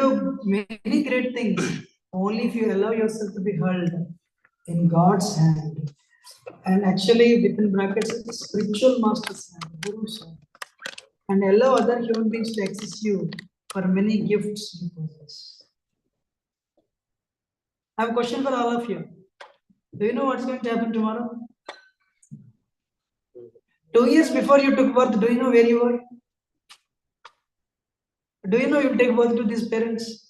do many great things only if you allow yourself to be held in God's hand. And actually, within brackets, spiritual master's hand, Guru's hand. And allow other human beings to access you for many gifts you possess. I have a question for all of you. Do you know what's going to happen tomorrow? 2 years before you took birth, do you know where you were? Do you know you take birth to these parents?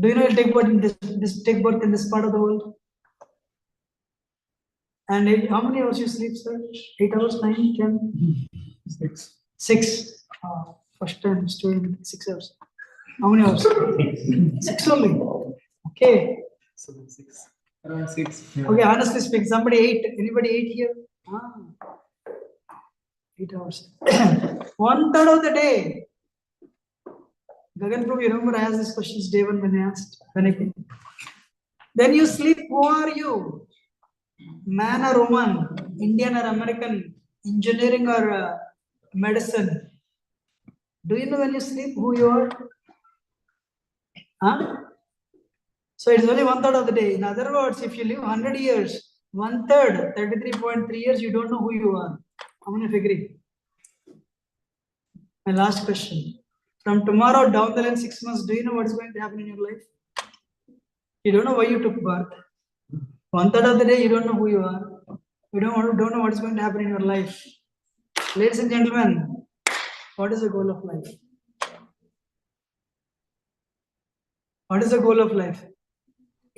Do you know you take birth in this part of the world? And how many hours you sleep, sir? 8 hours, 9, 10? 6. 6. First time student, 6 hours. How many hours? 6 only. Okay. 6. Around 6. Yeah. Okay, honestly speaking, somebody 8. Anybody 8 here? 8 hours. 1/3 of the day. Gagan Prabhu, you remember I asked these questions day one when I asked. Then you sleep, who are you? Man or woman? Indian or American? Engineering or medicine? Do you know when you sleep who you are? So it's only 1/3 of the day. In other words, if you live 100 years, 1/3, 33.3 years, you don't know who you are. How many agree? My last question. From tomorrow down the line 6 months, do you know what is going to happen in your life? You don't know why you took birth. 1/3 of the day, you don't know who you are. You don't know what is going to happen in your life. Ladies and gentlemen, what is the goal of life? What is the goal of life?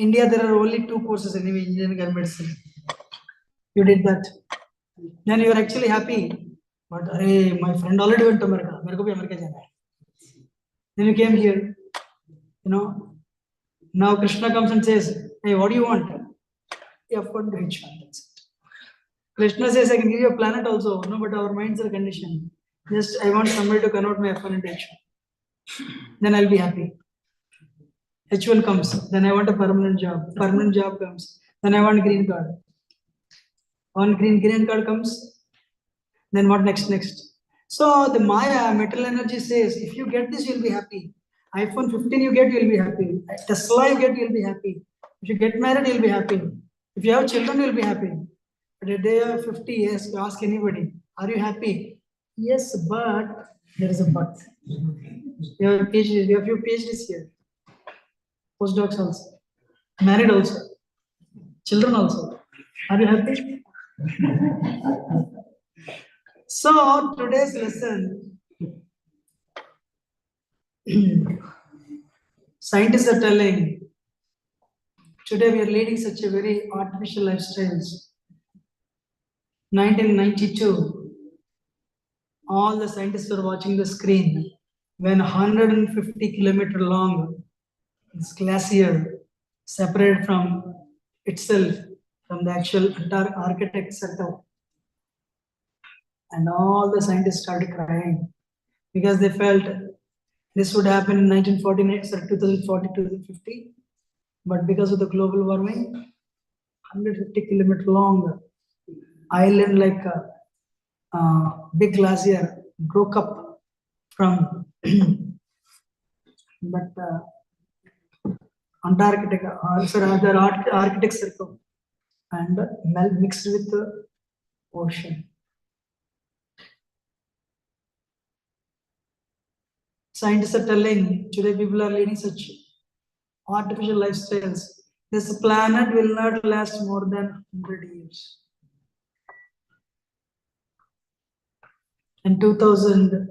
India, there are only 2 courses anyway, engineering and medicine. You did that. Then you are actually happy. But hey, my friend already went to America. Then you came here. Now Krishna comes and says, hey, what do you want? You have got rich. That's it. Krishna says, I can give you a planet also. No, but our minds are conditioned. Just, I want somebody to convert my F1 into H1. Then I'll be happy. H1 comes. Then I want a permanent job. Permanent job comes. Then I want green card. On green card comes. Then what next? So the Maya, metal energy says, if you get this, you'll be happy. iPhone 15 you get, you'll be happy. Tesla you get, you'll be happy. If you get married, you'll be happy. If you have children, you'll be happy. But at the age of 50 years, you ask anybody, are you happy? Yes, but there is a but. You have PhDs, you have few PhDs here. Postdocs also. Married also. Children also. Are you happy? So today's lesson, scientists are telling, today we are leading such a very artificial lifestyles. 1992, all the scientists were watching the screen when 150 kilometer long this glacier separated from itself from the actual architect setup. And all the scientists started crying because they felt this would happen in 1949, 2040, 2050. But because of the global warming, 150 kilometer long island like a big glacier broke up from but Antarctica, other Arctic Circle, and mixed with the ocean. Scientists are telling today people are leading such artificial lifestyles. This planet will not last more than 100 years. In 2000,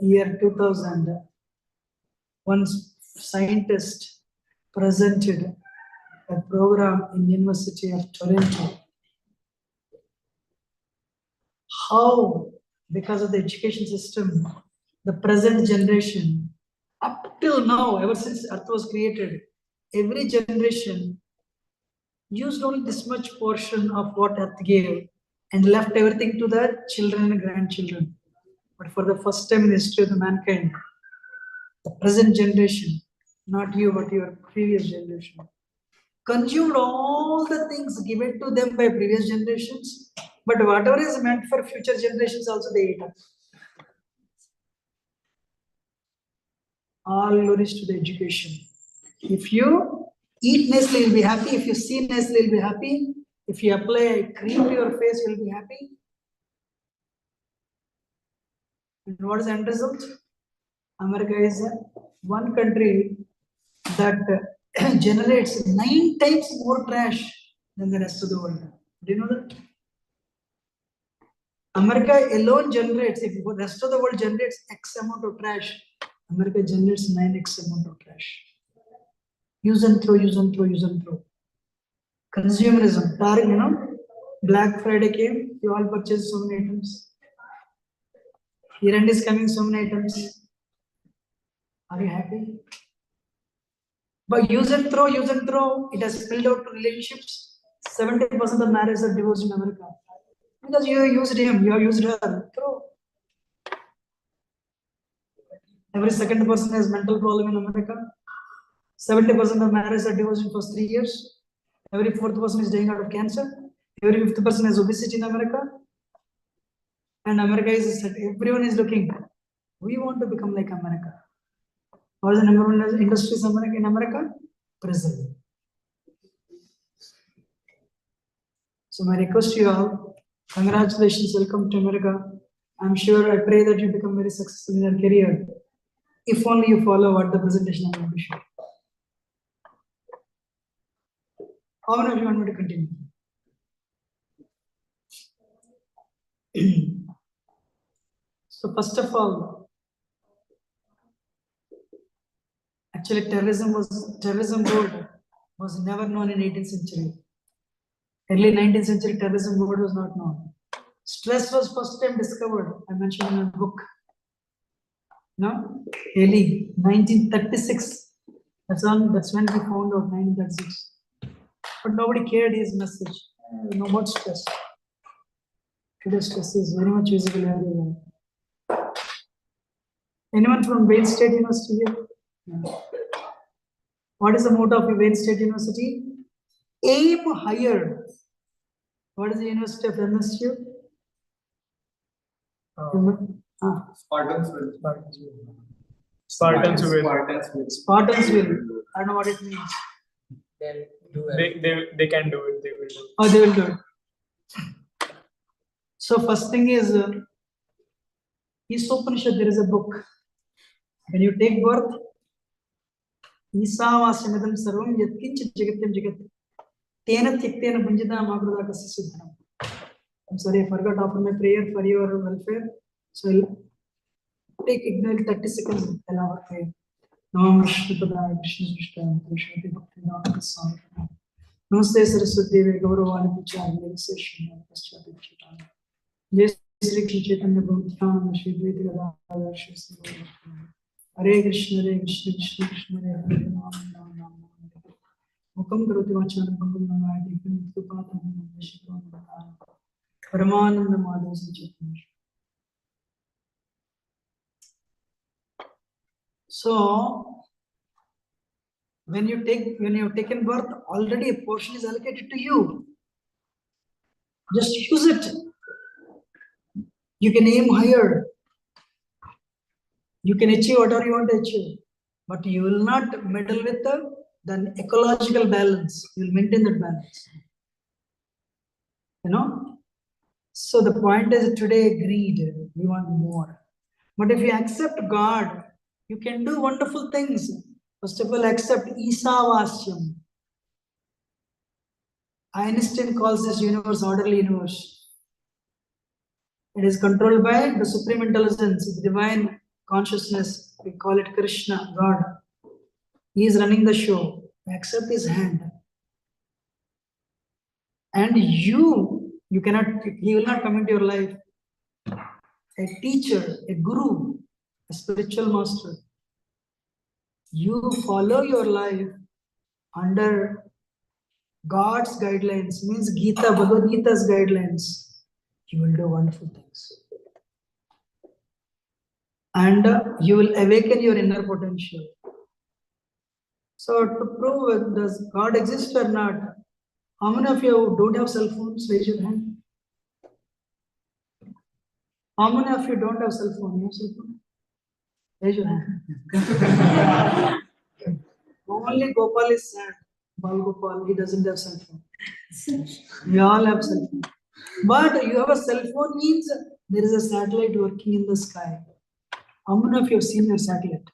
one scientist presented a program in University of Toronto. How, because of the education system, the present generation, up till now, ever since Earth was created, every generation used only this much portion of what Earth gave and left everything to their children and grandchildren. But for the first time in the history of the mankind, the present generation, not you, but your previous generation, consumed all the things given to them by previous generations, but whatever is meant for future generations also they ate up. All glories to the education. If you eat Nestle, you'll be happy. If you see Nestle, you'll be happy. If you apply a cream to your face, you'll be happy. And what is the end result? America is one country that generates 9 times more trash than the rest of the world. Do you know that? America alone generates, if the rest of the world generates X amount of trash, America generates 9x amount of trash. Use and throw, use and throw, use and throw. Consumerism, Black Friday came, you all purchased so many items. Year end is coming, so many items. Are you happy? But use and throw, it has spilled out to relationships. 70% of marriages are divorced in America. Because you used him, you used her. Throw. Every second person has mental problem in America. 70% of marriages are divorced in first 3 years. Every fourth person is dying out of cancer. Every fifth person has obesity in America. And America is, everyone is looking. We want to become like America. What is the number one industry in America? Prison. So my request to you all, congratulations, welcome to America. I'm sure, I pray that you become very successful in your career. If only you follow what the presentation I'm going to show. How many of you want me to continue? So first of all, actually terrorism word was never known in 18th century. Early 19th century terrorism word was not known. Stress was first time discovered. I mentioned in a book. No, early 1936. That's when we found out 1936. But nobody cared his message. No more stress. Today stress is very much visible everywhere. Anyone from Wayne State University here? No. What is the motto of Wayne State University? Aim higher. What is the University of MSU? Spartans will. Spartans will. Spartans will. I don't know what it means. They can do it. They will do it. Oh, they will do it. So first thing is, Upanishad, there is a book. When you take birth, Isavasamidam sarvam yatkinchit jagatyam jagat. Tena tyaktena bhunjita magradakasya siddhanam. I'm sorry, I forgot to offer my prayer for your welfare. So I'll take ignore 30 seconds and our prayer. Namo Shripadaya Krishna Srishtaya Krishna Bhakti Swami. Namaste Saraswati Devi Gauravani Puchari Session Paschati Chitana. Jai Sri Chaitanya Bhutana Shri Dvaita Gadadhara Shri Sri Hare Krishna Krishna Krishna Hare Hare Ram Ram Ram Mukam Karoti Vachanam Bhagam Navayati Pinipatam Shikam Paramananda Madhav Chaitanya. So, when you have taken birth, already a portion is allocated to you. Just use it. You can aim higher. You can achieve whatever you want to achieve, but you will not meddle with the ecological balance. You will maintain that balance. So the point is today greed. We want more. But if you accept God, you can do wonderful things. First of all, accept Isavasyam. Einstein calls this universe orderly universe. It is controlled by the supreme intelligence, the divine consciousness. We call it Krishna, God. He is running the show. Accept his hand. And he will not come into your life. A teacher, a guru, a spiritual master. You follow your life under God's guidelines, means Gita, Bhagavad Gita's guidelines. You will do wonderful things. And you will awaken your inner potential. So to prove does God exist or not, how many of you don't have cell phones? Raise your hand. How many of you don't have cell phone? You have cell phone? Raise your hand. Only Gopal is sad. Bal Gopal, he doesn't have cell phone. We all have cell phone. But you have a cell phone means there is a satellite working in the sky. How many of you have seen your satellite?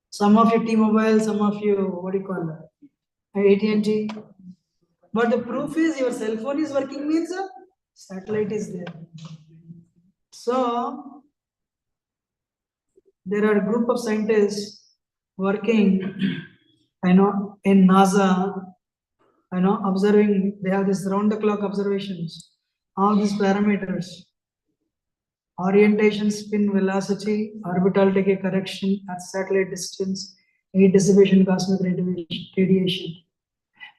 Some of you T-Mobile, some of you, what do you call that? AT&T. But the proof is your cell phone is working means satellite is there. So there are a group of scientists working, in NASA, observing, they have this round the clock observations, all these parameters, orientation, spin, velocity, orbital decay correction at satellite distance, heat dissipation, cosmic radiation.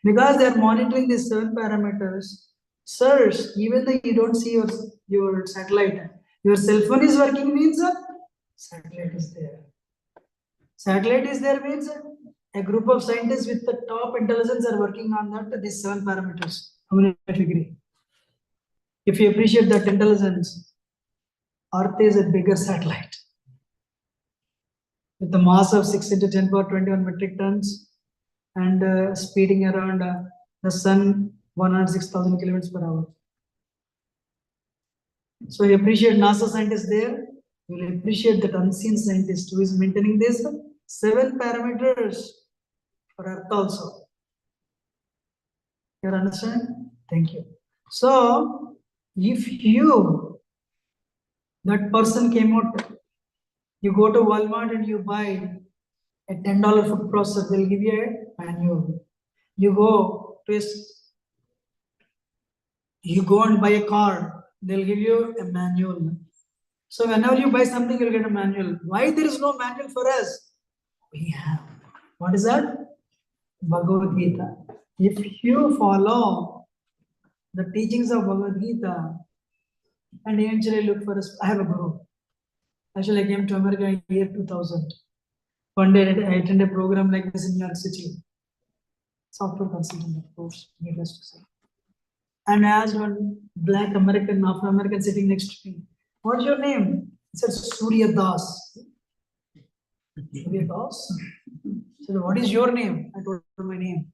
Because they are monitoring these 7 parameters, sirs, even though you don't see your satellite, your cell phone is working means satellite is there. Satellite is there means a group of scientists with the top intelligence are working on that, these 7 parameters. How many of you agree? If you appreciate that intelligence, Earth is a bigger satellite. With the mass of 6 into 10 power 21 metric tons and speeding around the sun 106,000 kilometers per hour. So you appreciate NASA scientists there, you will appreciate that unseen scientist who is maintaining these 7 parameters for Earth also. You understand? Thank you. So, if that person came out, you go to Walmart and you buy a $10 food processor, they'll give you a manual. You go and buy a car, they'll give you a manual. So whenever you buy something, you'll get a manual. Why there is no manual for us? We have. What is that? Bhagavad Gita. If you follow the teachings of Bhagavad Gita and eventually look for us, I have a guru. Actually, I came to America in year 2000. One day I attended a program like this in New York City. Software consultant, of course, needless to say. And I asked one black American, Afro-American sitting next to me, what's your name? He said, Surya Das. Surya Das? He said, what is your name? I told him my name.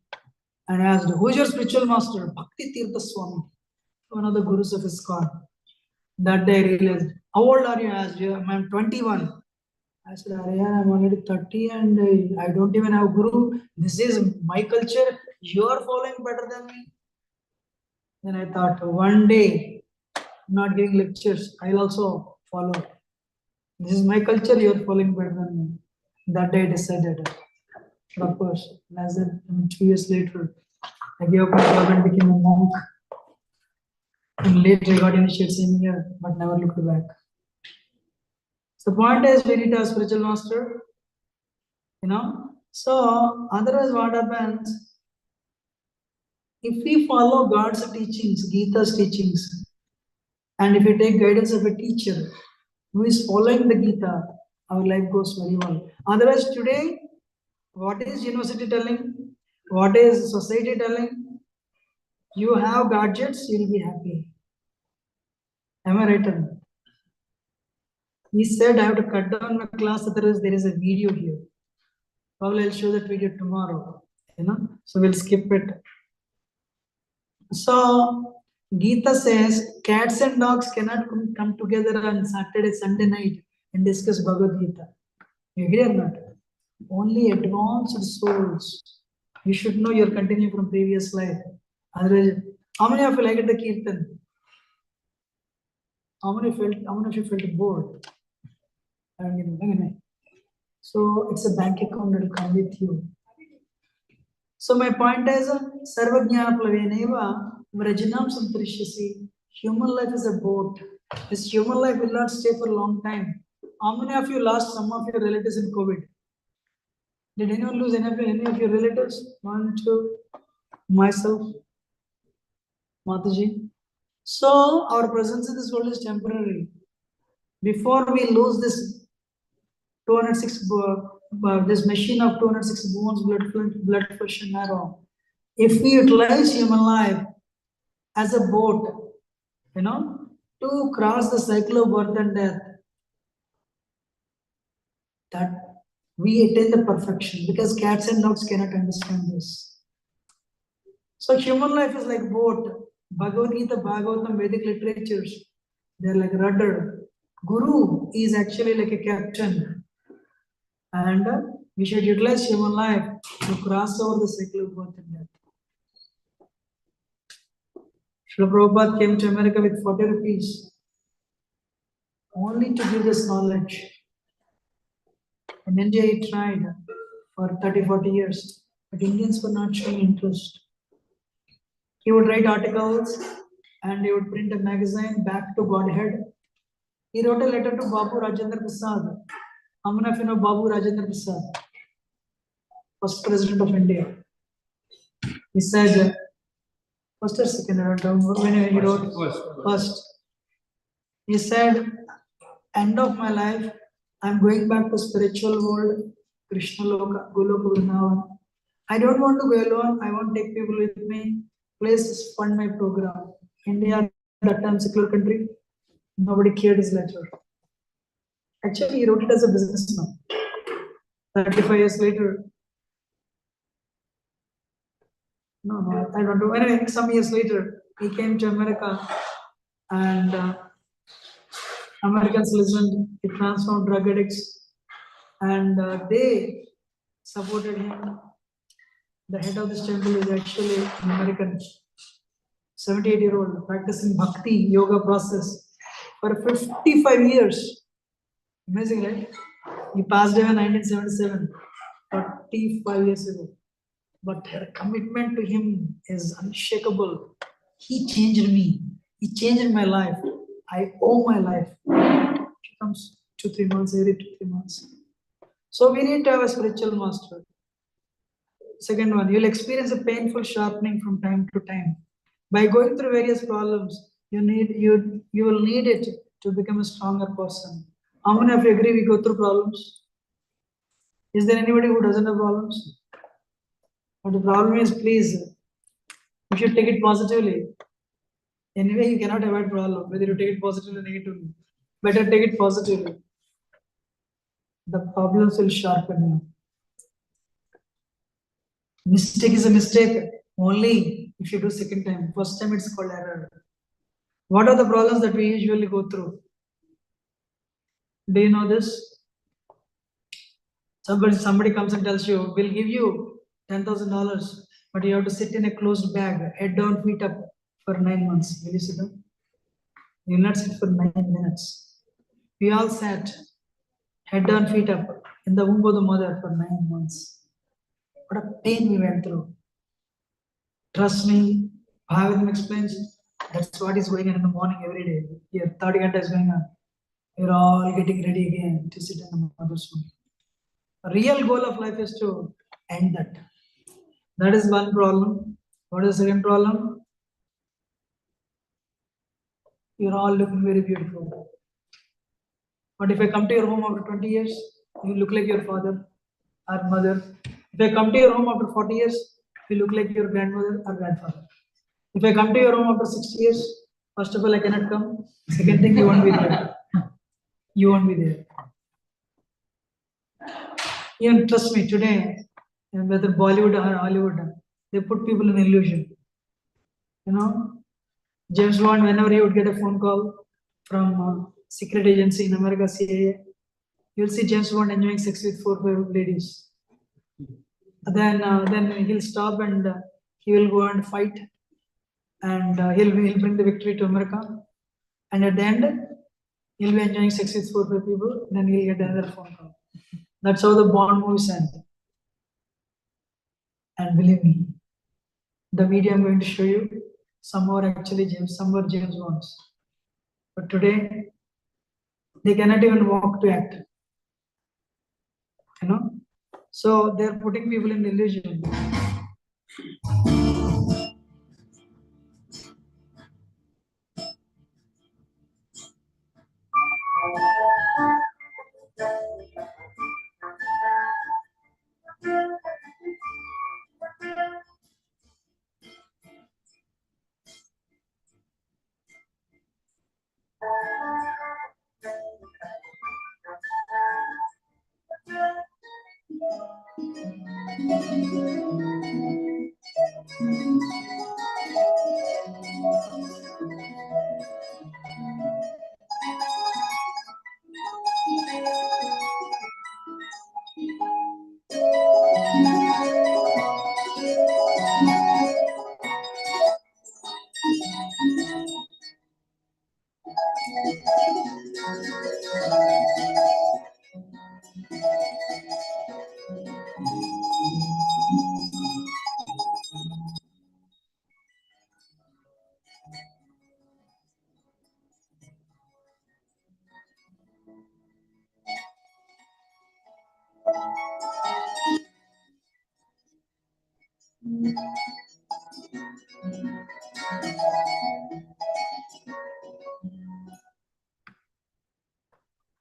And I asked, who is your spiritual master? Bhakti Tirtha Swami, one of the gurus of ISKCON. That day I realized, how old are you? I asked, I'm 21. I said, I'm already 30 and I don't even have guru. This is my culture. You are following better than me. Then I thought, one day, I'm not giving lectures, I'll also follow. This is my culture, you are following better than me. That day I decided. But of course, less than 2 years later, I gave up my job and became a monk. And later I got initiated same year, but never looked back. So the point is, we need a spiritual master, So otherwise what happens? If we follow God's teachings, Gita's teachings, and if we take guidance of a teacher who is following the Gita, our life goes very well. Otherwise today, what is university telling? What is society telling? You have gadgets, you'll be happy. Am I right? He said, I have to cut down my class, otherwise there is a video here. Probably I'll show that video tomorrow, So we'll skip it. So Gita says, cats and dogs cannot come together on Saturday, Sunday night and discuss Bhagavad Gita. You agree or not? Only advanced souls. You should know you're continuing from previous life. Otherwise, how many of you liked the Kirtan? How many of you felt bored? So it's a bank account that will come with you. So my point is, Sarvajnana Plaveneva, Vrajinam Santrishasi. Human life is a boat. This human life will not stay for a long time. How many of you lost some of your relatives in COVID? Did anyone lose any of your relatives? One, two, myself, Mataji. So our presence in this world is temporary. Before we lose this 206, this machine of 206 bones, blood, flesh, and marrow, if we utilize human life as a boat, to cross the cycle of birth and death, that we attain the perfection, because cats and dogs cannot understand this. So human life is like boat. Bhagavad Gita, Bhagavatam, Vedic literatures, they're like rudder. Guru is actually like a captain. And we should utilize human life to cross over the cycle of birth and death. Srila Prabhupada came to America with 40 rupees only to give this knowledge. In India, he tried for 30, 40 years, but Indians were not showing interest. He would write articles and he would print a magazine back to Godhead. He wrote a letter to Babu Rajendra Prasad. How many of you know Babu Rajendra Prasad? First President of India. He said, first or second, I don't know. When he wrote first. He said, end of my life, I'm going back to spiritual world, Krishna Loka, Goloka Vrindavan. I don't want to go alone. I want to take people with me. Please fund my program. India, at that time, secular country, nobody cared his letter. Actually, he wrote it as a businessman. 35 years later, no, I don't know. Anyway, some years later, he came to America and Americans listened. He transformed drug addicts and they supported him. The head of this temple is actually an American, 78-year-old, practicing bhakti yoga process for 55 years. Amazing, right? He passed away in 1977, 45 years ago. But her commitment to him is unshakable. He changed me. He changed my life. I owe my life. She comes 2-3 months, every 2-3 months. So we need to have a spiritual master. Second one, you'll experience a painful sharpening from time to time. By going through various problems, you will need it to become a stronger person. How many of you agree we go through problems? Is there anybody who doesn't have problems? But the problem is, please, you should take it positively. Anyway, you cannot avoid problem, whether you take it positively or negatively. Better take it positively. The problems will sharpen you. Mistake is a mistake only if you do second time. First time it's called error. What are the problems that we usually go through? Do you know this? Somebody comes and tells you, we'll give you $10,000, but you have to sit in a closed bag, head down, feet up for 9 months. Will you sit down? You will not sit for 9 minutes. We all sat, head down, feet up, in the womb of the mother for 9 months. What a pain we went through. Trust me, Bhagavatam explains, that's what is going on in the morning every day. Here, 30 Ghanta is going on. We're all getting ready again to sit in the mother's womb. The real goal of life is to end that. That is one problem. What is the second problem? You're all looking very beautiful. But if I come to your home after 20 years, you look like your father or mother. If I come to your home after 40 years, you look like your grandmother or grandfather. If I come to your home after 60 years, first of all, I cannot come. Second thing, you won't be there. You won't be there. Even trust me, today, whether Bollywood or Hollywood, they put people in illusion. You know, James Bond, whenever he would get a phone call from secret agency in America, CIA, you'll see James Bond enjoying sex with 4-5 ladies. Then he'll stop and he will go and fight, and he'll bring the victory to America. And at the end, he'll be enjoying sex with 4-5 people. Then he'll get another phone call. That's how the Bond movies end. And believe me, the video I'm going to show you, some are actually James Bonds. But today, they cannot even walk to act. You know? So they're putting people in illusion.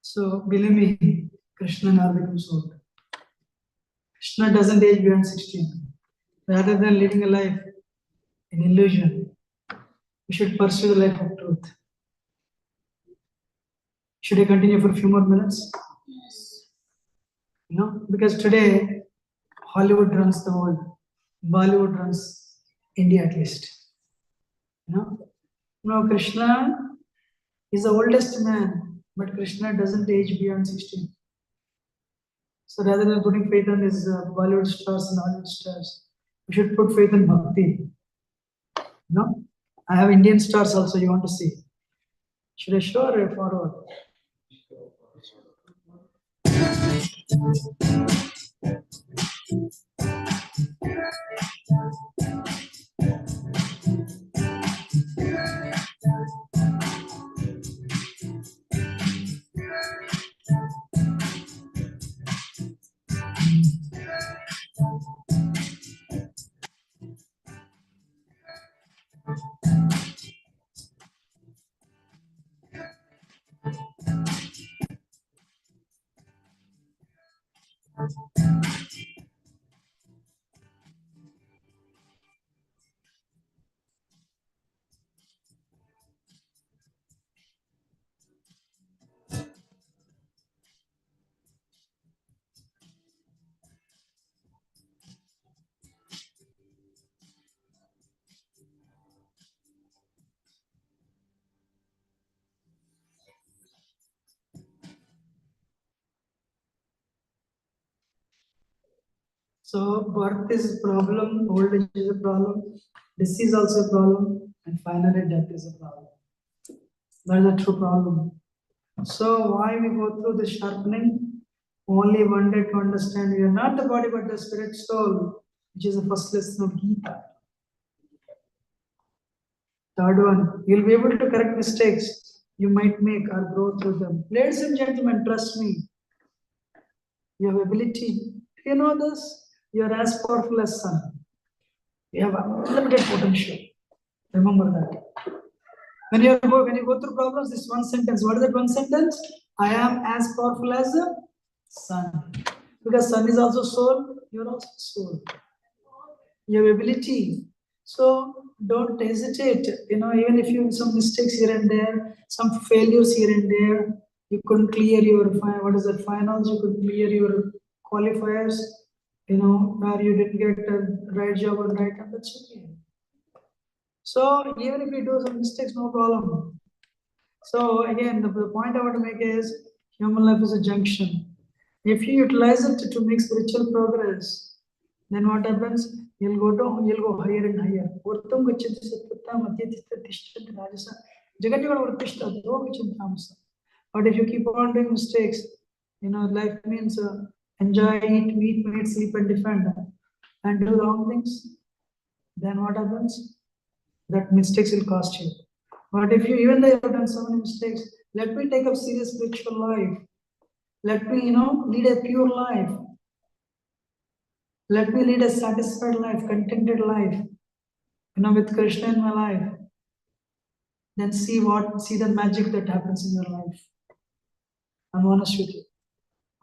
So believe me, Krishna never becomes old. Krishna doesn't age beyond 16. Rather than living a life in illusion, we should pursue the life of truth. Should I continue for a few more minutes? Because today Hollywood runs the world, Bollywood runs India at least. Krishna is the oldest man, but Krishna doesn't age beyond 16. So rather than putting faith on his Bollywood stars and Hollywood stars, we should put faith in bhakti. I have Indian stars also. You want to see? Should I show or forward? So birth is a problem, old age is a problem, disease also a problem, and finally death is a problem. That is a true problem. So why we go through the sharpening? Only one day to understand we are not the body but the spirit soul, which is the first lesson of Gita. Third one, you'll be able to correct mistakes you might make or grow through them. Ladies and gentlemen, trust me. You have ability. You know this? You are as powerful as sun. You have unlimited potential. Remember that. When you go through problems, this one sentence. What is that one sentence? I am as powerful as the sun. Because sun is also soul, you are also soul. You have ability. So don't hesitate. Even if you have some mistakes here and there, some failures here and there, you couldn't clear your finals, you couldn't clear your qualifiers, or you didn't get a right job on right time, that's okay. So even if you do some mistakes, no problem. So again, the point I want to make is human life is a junction. If you utilize it to make spiritual progress, then what happens? You'll go higher and higher. But if you keep on doing mistakes, life means enjoy, eat, meet, mate, sleep, and defend, and do wrong things. Then what happens? That mistakes will cost you. But if you, even though you have done so many mistakes, let me take up serious spiritual life. Let me, lead a pure life. Let me lead a satisfied life, contented life, with Krishna in my life. Then see the magic that happens in your life. I'm honest with you.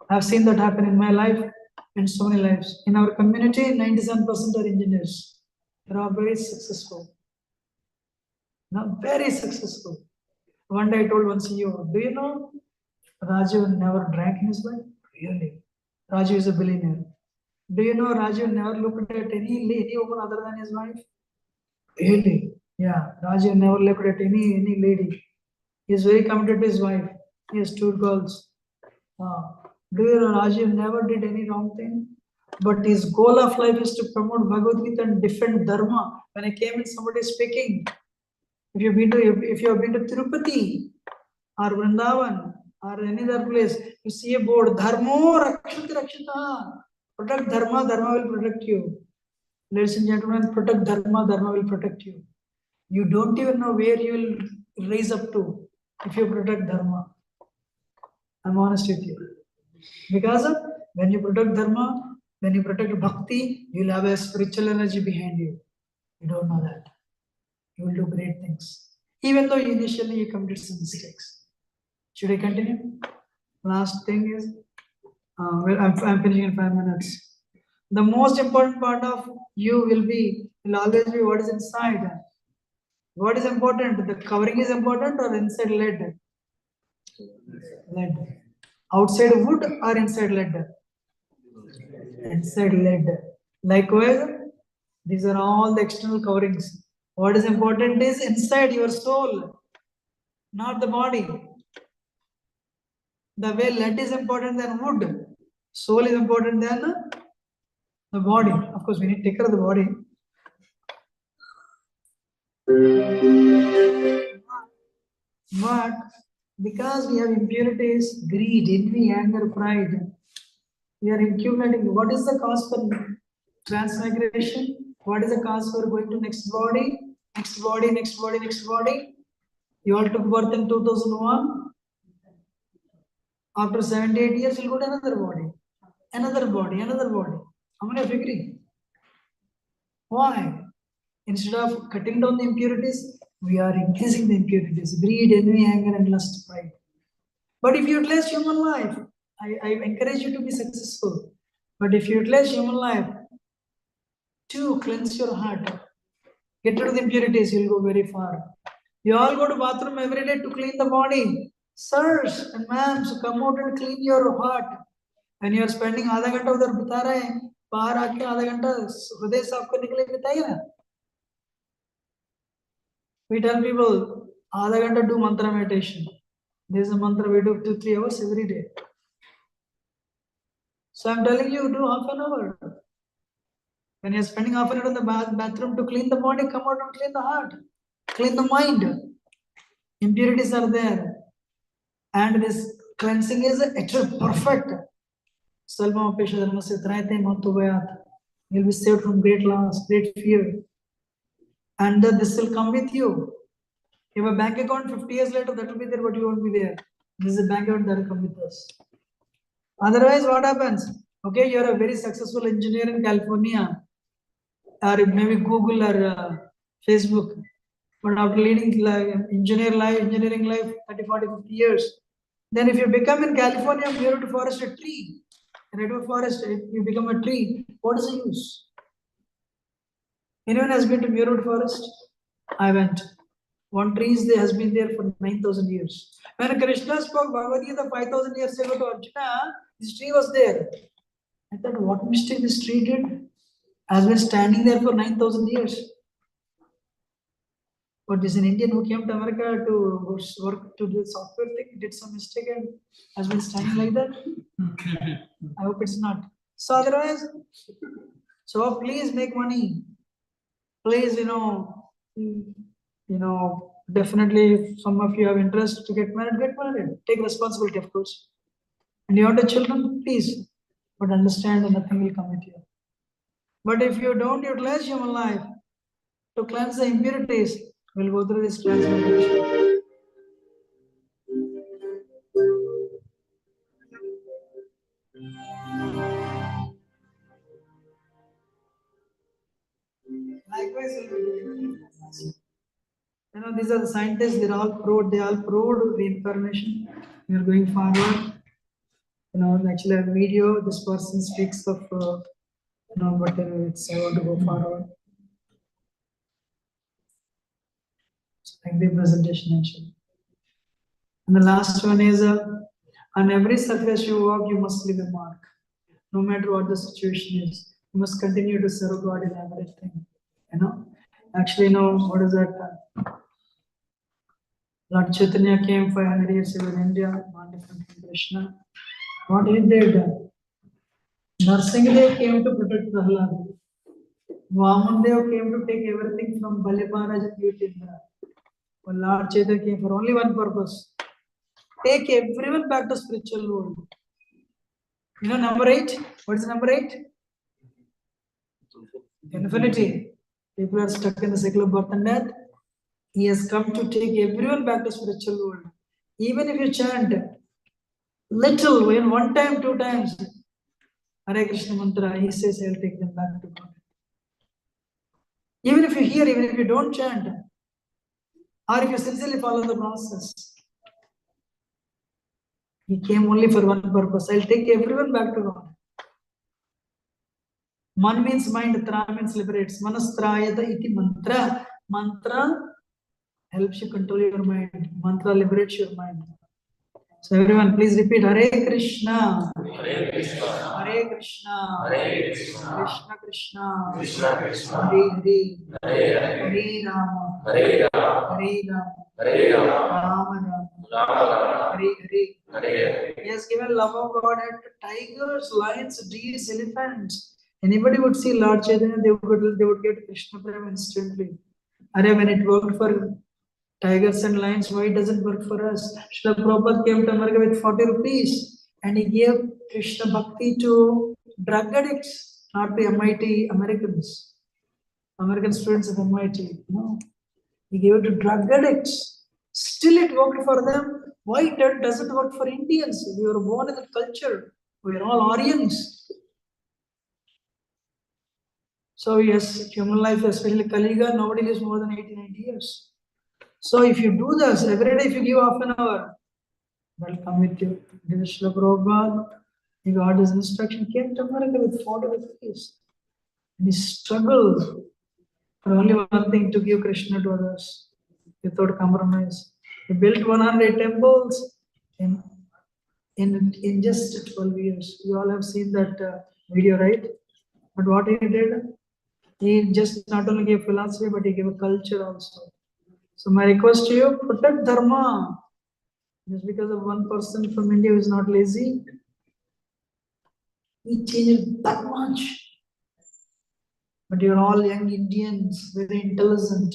I've seen that happen in my life and so many lives. In our community, 97% are engineers. They are very successful. Very successful. One day I told one CEO, do you know Raju never drank in his life? Really? Raju is a billionaire. Do you know Rajiv never looked at any woman other than his wife? Really? Yeah, Rajiv never looked at any lady. He is very committed to his wife. He has 2 girls. Do you know Rajiv never did any wrong thing? But his goal of life is to promote Bhagavad Gita and defend Dharma. When I came in, somebody speaking. If you have been to Tirupati or Vrindavan or any other place, you see a board, Dharmo Rakshati Rakshita. Protect Dharma, Dharma will protect you. Ladies and gentlemen, protect Dharma, Dharma will protect you. You don't even know where you will raise up to if you protect Dharma. I'm honest with you. Because when you protect Dharma, when you protect Bhakti, you'll have a spiritual energy behind you. You don't know that. You will do great things. Even though initially you committed some mistakes. Should I continue? Last thing is, well, I'm finishing in 5 minutes. The most important part of you will always be what is inside. What is important? The covering is important or inside lead? Lead. Outside wood or inside lead? Inside lead. Likewise, these are all the external coverings. What is important is inside your soul, not the body. The way lead is important than wood, soul is important than the body. Of course, we need to take care of the body. But because we have impurities, greed, envy, anger, pride, we are accumulating. What is the cause for transmigration? What is the cause for going to next body? Next body, next body, next body. You all took birth in 2001. After 78 years, you'll go to another body, another body, another body. How many of you agree? Why? Instead of cutting down the impurities, we are increasing the impurities, greed, envy, anger, and lust, pride. But if you utilize human life, I encourage you to be successful. But if you utilize human life to cleanse your heart, get rid of the impurities, you'll go very far. You all go to bathroom every day to clean the body. Sirs and ma'ams, come out and clean your heart. When you are spending आधा घंटा उधर बिता रहे हैं, बाहर आके आधा घंटा हृदय साफ करने के लिए बिताइए ना. We tell people, आधा घंटा do mantra meditation. There is a mantra we do 2-3 hours every day. So I'm telling you, do half an hour. When you're spending half an hour in the bathroom to clean the body, come out and clean the heart, clean the mind. Impurities are there. And this cleansing is actually perfect. You'll be saved from great loss, great fear. And this will come with you. You have a bank account 50 years later, that will be there, but you won't be there. This is a bank account that will come with us. Otherwise, what happens? Okay, you're a very successful engineer in California, or maybe Google or Facebook. But after leading engineering life 30, 40, 50 years, then if you become in California, you have to forest a tree. Redwood forest, if you become a tree, what is the use? Anyone has been to Muirwood forest? I went. One tree has been there for 9,000 years. When Krishna spoke Bhagavad Gita 5,000 years ago to Arjuna, this tree was there. I thought, what mistake this tree did? Has been standing there for 9,000 years. But this an Indian who came to America to work to do software thing, did some mistake and has been standing like that. I hope it's not. So otherwise, so please make money. Please, definitely if some of you have interest to get married, get married. Take responsibility, of course. And you want the children, please. But understand that nothing will come with you. But if you don't utilize human life to cleanse the impurities, we'll go through this transformation. Likewise, these are the scientists, they all proved the information. We are going forward. Actually a video, this person speaks of, but I want to go forward. Like the presentation actually. And the last one is, on every surface you walk, you must leave a mark. no matter what the situation is. You must continue to serve God in everything. You know, actually, what is that? Lord Chaitanya came 500 years ago in India, born different from Krishna. What he did? Narsingadev came to protect Prahlad. Vamandev came to take everything from Baliparaj and Yudhindra. But Lord Chaitanya came for only one purpose: take everyone back to spiritual world. Number 8. What is number 8? Infinity. People are stuck in the cycle of birth and death. He has come to take everyone back to spiritual world. Even if you chant little, in 1 time, 2 times, Hare Krishna mantra, he says, I'll take them back to God. Even if you hear, even if you don't chant, or if you sincerely follow the process, he came only for one purpose: I'll take everyone back to God. Man means mind, tra means liberates. Manastrayata iti mantra. Mantra helps you control your mind. Mantra liberates your mind. So everyone, please repeat: Hare Krishna, Hare Krishna, Hare Krishna, Hare Krishna, Krishna Krishna, Krishna Krishna, Hare Hare, Hare Hare, Hare Rama, Hare Rama, Hare Rama, Hare Rama, Rama Rama, Rama Hare Hare. Hare. He has given love of God at tigers, lions, deers, elephants. Anybody would see Lord Chaitanya, they would get Krishna Prema instantly. When it worked for tigers and lions, why does it work for us? Srila Prabhupada came to America with 40 rupees and he gave Krishna Bhakti to drug addicts, not the MIT Americans, American students of MIT. No, he gave it to drug addicts. Still it worked for them. Why does it work for Indians? We were born in the culture. We are all Aryans. So yes, human life, especially Kali Yuga, nobody lives more than 80, 90 years. So if you do this every day, if you give half an hour, they'll come with you. Srila Prabhupada, he got his instruction, came to America with 40 rupees. And he struggled for only one thing: to give Krishna to others without compromise. He built 100 temples in just 12 years. You all have seen that video, right? But what he did, he just not only gave philosophy, but he gave a culture also. So my request to you, protect Dharma. Just because of one person from India who is not lazy, he changed that much. But you're all young Indians, very intelligent.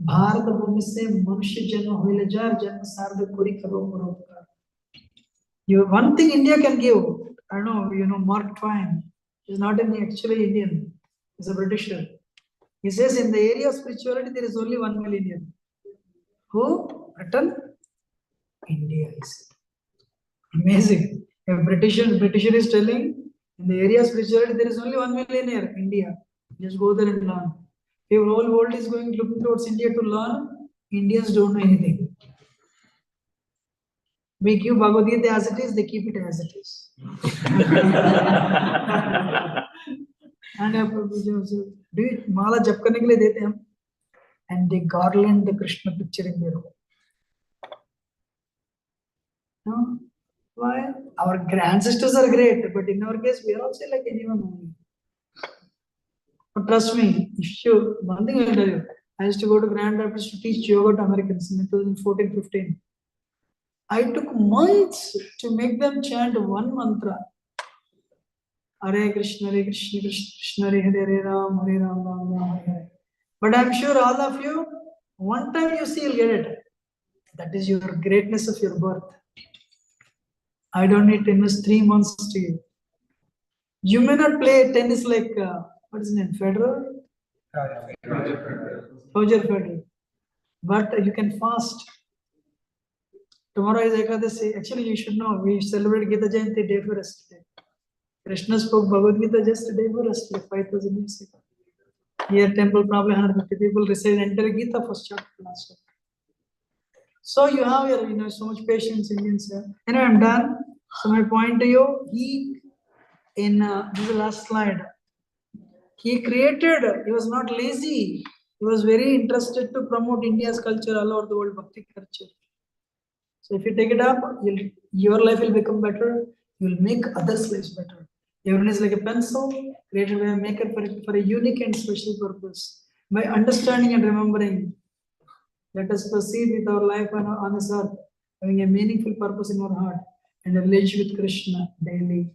Bharat Bhumi se Manushya Janma hoile jar Janma sarda kuri karo paropkar. One thing India can give, I know, Mark Twain is not actually Indian, he's a Britisher. He says in the area of spirituality, there is only one millennium. Who? Britain? India is. Amazing. A Britisher is telling, in the area of spirituality, there is only one millionaire, India. Just go there and learn. If the whole world is looking towards India to learn, Indians don't know anything. We give Bhagavad Gita as it is, they keep it as it is. And do it, mala jap karne ke liye dete hum, and they garland the Krishna picture in their home. No? Why? Our ancestors are great, but in our case, we are also like anyone only. But trust me, one thing I'll tell you, I used to go to Grand Rapids to teach yoga to Americans in 2014-15. I took months to make them chant one mantra. Hare Krishna, Krishna Krishna, Hare Hare, Ram, Ram, Ram, Hare. But I'm sure all of you, one time you see, you'll get it. That is your greatness of your birth. I don't need to invest 3 months to you. You may not play tennis like, what is his name, Federer? Roger Federer. But you can fast. Tomorrow is Ekadasi. Actually, you should know, we celebrate Gita Jayanti day for yesterday. Krishna spoke Bhagavad Gita just a day for yesterday, 5,000 years ago. Here, temple, probably 150 people recite entire Gita first chapter last chapter. So you have your, so much patience, Indians. Anyway, I'm done. So my point to you, this is the last slide. He was not lazy. He was very interested to promote India's culture all over the world, Bhakti culture. So if you take it up, your life will become better. You'll make others' lives better. Everyone is like a pencil created by a maker for a unique and special purpose. By understanding and remembering, let us proceed with our life on this earth, having a meaningful purpose in our heart and a relationship with Krishna daily.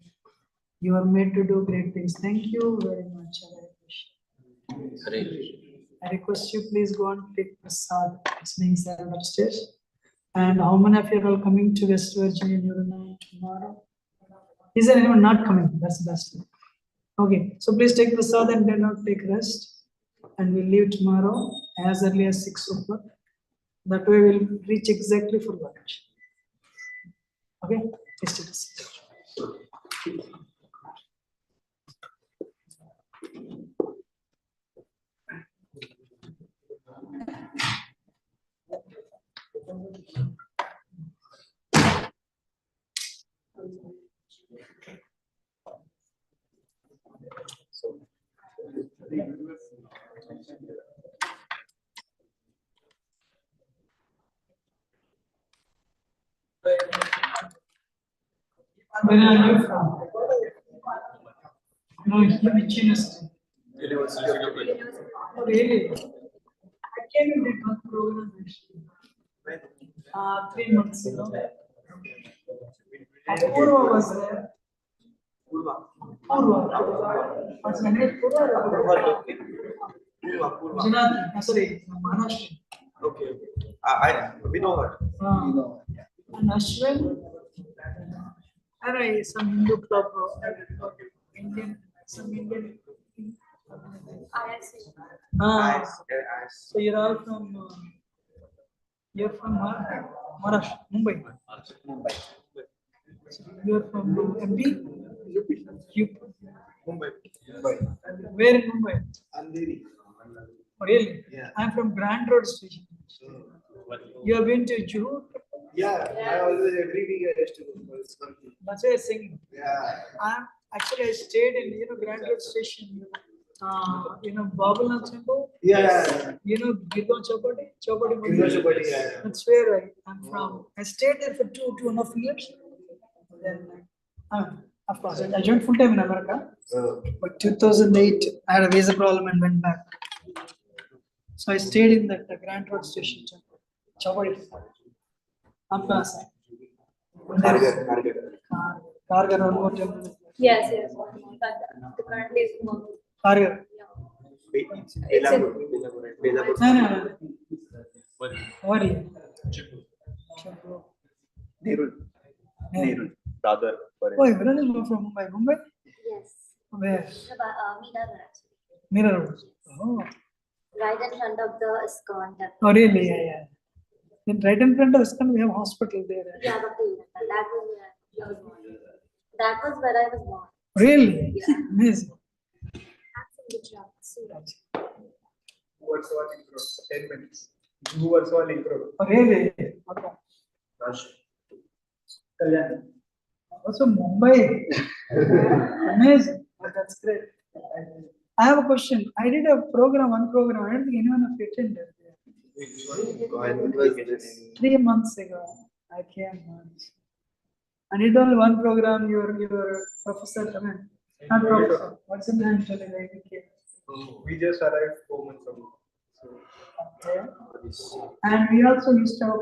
You are made to do great things. Thank you very much. Hare Krishna. I request you please go and take prasad. It's being served upstairs. And how many of you are all coming to West Virginia tomorrow? Is there anyone not coming? That's the best. Okay, so please take prasad and then not take rest. And we'll leave tomorrow as early as 6 o'clock. That way we'll reach exactly for lunch. Okay, please take a seat. Where are you from? No, University. Oh, really? I came in that one program actually. 3 months ago. Apurva was there. Purva. What's her name? Purva. Janati. Sorry, Maharashtra. Okay. We know her. And Ashwin. And some Hindu club. Indian. Some Indian. So you're all from. You're from Maharashtra, Mumbai. So you're from MP? UP. Mumbai. Where in Mumbai? Andheri. Oh, really? Yeah. I'm from Grand Road Station. You have been to Juhu? Yeah, I always every week I used to go for this country. That's why I'm singing. Yeah. I stayed in Grand Road Station. Babalnath Temple. Yeah. Girdwan Chowpatty. Girdwan Chowpatty, yeah. That's where I'm from. I stayed there for 2.5 years. Then, of course, I joined full time in America. But 2008, I had a visa problem and went back. So I stayed in the Grand Road Station. Chowpatty. Aapka side. Kargar one more temple. Yes. But the currently is more. Kargar. It's No. What are you? Nerul. Rather. Oh, everyone is from Mumbai. Mumbai? Yes. Where? Meena Road actually. Mirror Road. Oh. Right in front of the ISKCON temple. Oh, really? Yeah. Then right in front of ISKCON, we have a hospital there. Yeah, that was where I was born. That was where I was born. Really? Yeah. Amazing. I'm from Gujarat, Surat. What's all intro? 10 minutes. Who was all intro? Oh, really? Okay. Rush. Kalyan. Also Mumbai. Amazing. Oh, that's great. I have a question. I did one program. I don't think anyone of you attended. 3 months ago, I came once. I did only one program. Your professor, not professor. What's the name? We just arrived 4 months ago. Okay. And we also used to have